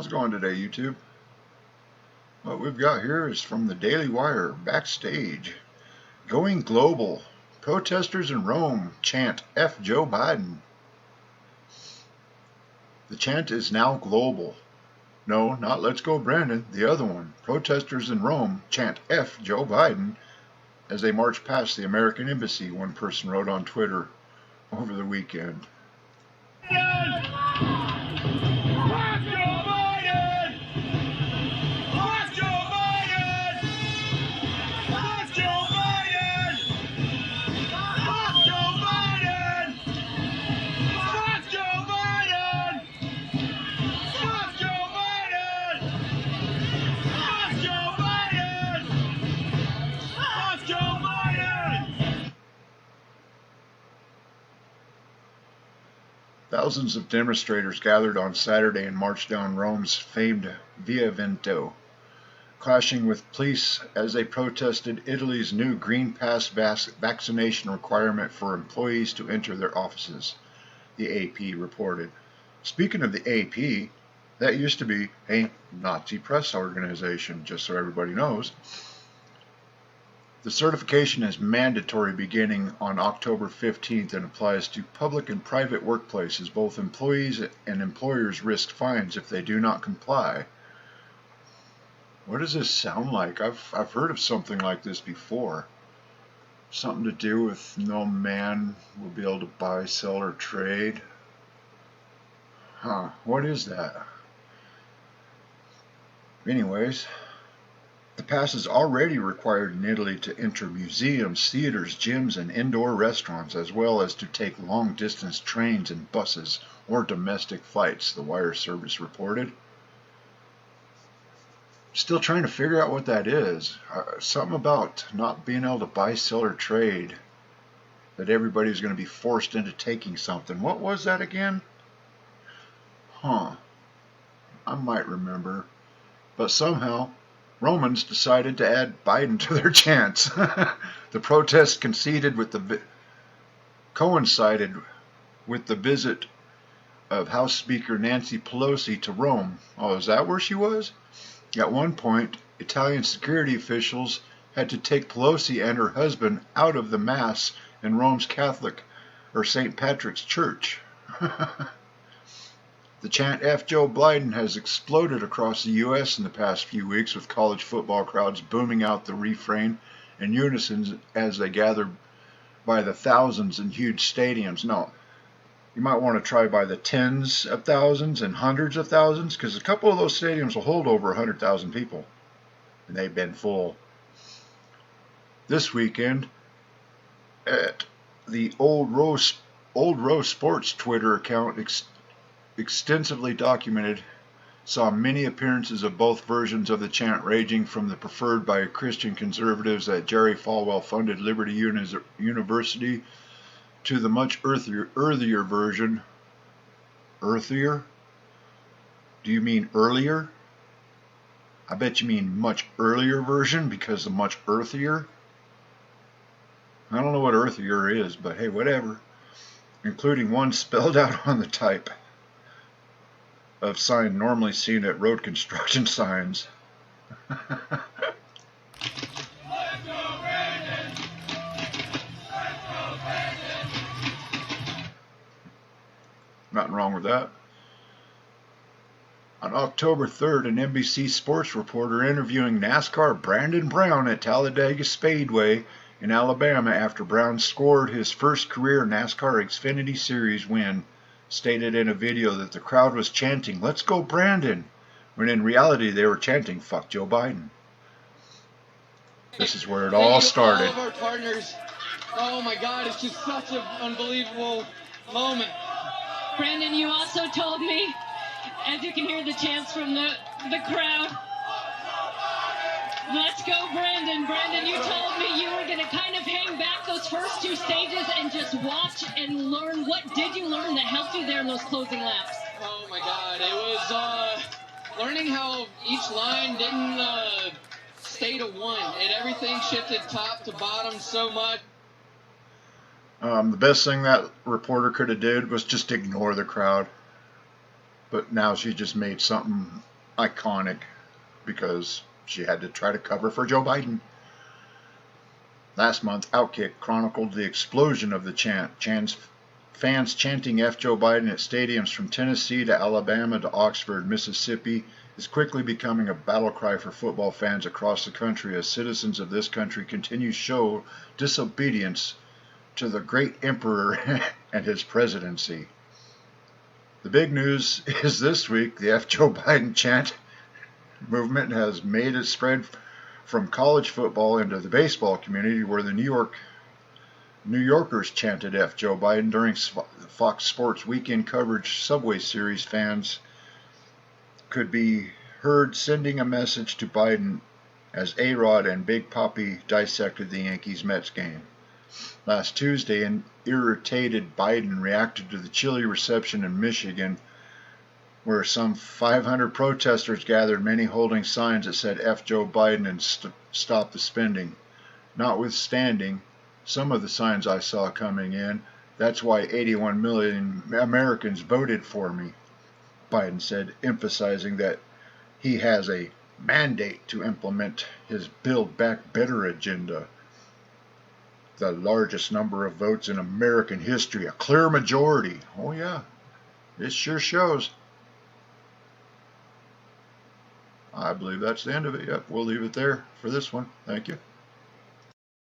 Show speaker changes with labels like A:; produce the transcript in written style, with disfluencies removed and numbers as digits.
A: How's it going today, YouTube? What we've got here is from the Daily Wire, backstage. Going global. Protesters in Rome chant F Joe Biden. The chant is now global. No, not Let's Go Brandon, the other one. Protesters in Rome chant F Joe Biden as they march past the American embassy, one person wrote on Twitter over the weekend. Thousands of demonstrators gathered on Saturday and marched down Rome's famed Via Veneto, clashing with police as they protested Italy's new Green Pass vaccination requirement for employees to enter their offices, the AP reported. Speaking of the AP, that used to be a Nazi press organization, just so everybody knows. The certification is mandatory beginning on October 15th and applies to public and private workplaces. Both employees and employers risk fines if they do not comply. What does this sound like? I've heard of something like this before. Something to do with no man will be able to buy, sell, or trade. What is that? Anyways, the pass is already required in Italy to enter museums, theaters, gyms, and indoor restaurants, as well as to take long-distance trains and buses or domestic flights, the wire service reported. Still trying to figure out what that is. Something about not being able to buy, sell, or trade. That everybody's going to be forced into taking something. What was that again? I might remember. But somehow Romans decided to add Biden to their chants. The protest coincided with the visit of House Speaker Nancy Pelosi to Rome. Oh, is that where she was? At one point, Italian security officials had to take Pelosi and her husband out of the Mass in Rome's Catholic or St. Patrick's Church. The chant F Joe Biden has exploded across the U.S. in the past few weeks, with college football crowds booming out the refrain in unison as they gather by the thousands in huge stadiums. No, you might want to try by the tens of thousands and hundreds of thousands, because a couple of those stadiums will hold over 100,000 people, and they've been full. This weekend, at the Old Row Sports Twitter account, extensively documented, saw many appearances of both versions of the chant, ranging from the preferred by Christian conservatives at Jerry Falwell-funded Liberty University to the much earthier version. Earthier? Do you mean earlier? I bet you mean much earlier version, because the much earthier. I don't know what earthier is, but hey, whatever. Including one spelled out on the type of sign normally seen at road construction signs. Nothing wrong with that. On October 3rd, an NBC sports reporter interviewing NASCAR Brandon Brown at Talladega Speedway in Alabama after Brown scored his first career NASCAR Xfinity Series win, stated in a video that the crowd was chanting, "Let's go Brandon," when in reality they were chanting, "Fuck Joe Biden." This is where it all started.
B: All of our partners. Oh my God, it's just such an unbelievable moment.
C: Brandon, you also told me, as you can hear the chants from the crowd, "Let's go Brandon." Brandon, you told me you were going to kind of hang back those first two stages and just watch and learn. What did you learn that helped you there in those closing laps?
B: Oh my God, it was learning how each line didn't stay to one. Everything shifted top to bottom so much.
A: The best thing that reporter could have did was just ignore the crowd. But now she just made something iconic because she had to try to cover for Joe Biden. Last month, Outkick chronicled the explosion of the chant. Fans chanting F Joe Biden at stadiums from Tennessee to Alabama to Oxford, Mississippi is quickly becoming a battle cry for football fans across the country as citizens of this country continue to show disobedience to the great emperor and his presidency. The big news is this week the F Joe Biden chant movement has made its spread from college football into the baseball community, where the New Yorkers chanted F Joe Biden during Fox Sports weekend coverage. Subway Series fans could be heard sending a message to Biden as A-Rod and Big Papi dissected the Yankees-Mets game. Last Tuesday, an irritated Biden reacted to the chilly reception in Michigan, where some 500 protesters gathered, many holding signs that said F Joe Biden and stop the spending. Notwithstanding some of the signs I saw coming in, that's why 81 million Americans voted for me, Biden said, emphasizing that he has a mandate to implement his Build Back Better agenda. The largest number of votes in American history, a clear majority. Oh yeah, it sure shows. I believe that's the end of it. Yep, we'll leave it there for this one. Thank you.